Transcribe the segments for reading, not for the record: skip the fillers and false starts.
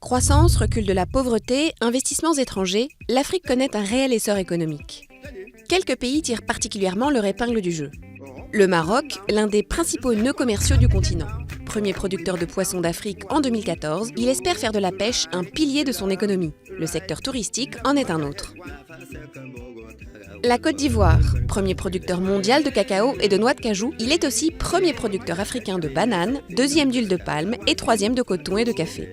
Croissance, recul de la pauvreté, investissements étrangers, l'Afrique connaît un réel essor économique. Quelques pays tirent particulièrement leur épingle du jeu. Le Maroc, l'un des principaux nœuds commerciaux du continent. Premier producteur de poissons d'Afrique en 2014, il espère faire de la pêche un pilier de son économie. Le secteur touristique en est un autre. La Côte d'Ivoire, premier producteur mondial de cacao et de noix de cajou, il est aussi premier producteur africain de bananes, deuxième d'huile de palme et troisième de coton et de café.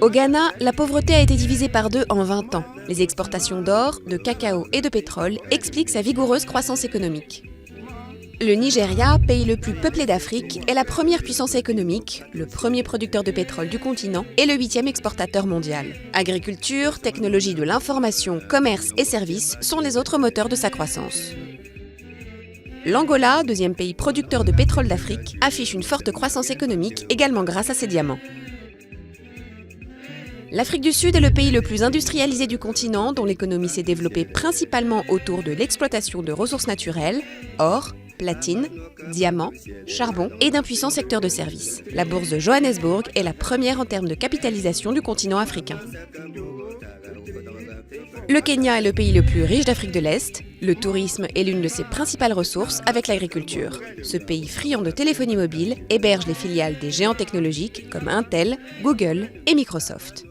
Au Ghana, la pauvreté a été divisée par 2 en 20 ans. Les exportations d'or, de cacao et de pétrole expliquent sa vigoureuse croissance économique. Le Nigeria, pays le plus peuplé d'Afrique, est la première puissance économique, le premier producteur de pétrole du continent et le 8e exportateur mondial. Agriculture, technologie de l'information, commerce et services sont les autres moteurs de sa croissance. L'Angola, deuxième pays producteur de pétrole d'Afrique, affiche une forte croissance économique également grâce à ses diamants. L'Afrique du Sud est le pays le plus industrialisé du continent, dont l'économie s'est développée principalement autour de l'exploitation de ressources naturelles, or, platine, diamants, charbon et d'un puissant secteur de services. La bourse de Johannesburg est la première en termes de capitalisation du continent africain. Le Kenya est le pays le plus riche d'Afrique de l'Est. Le tourisme est l'une de ses principales ressources avec l'agriculture. Ce pays friand de téléphonie mobile héberge les filiales des géants technologiques comme Intel, Google et Microsoft.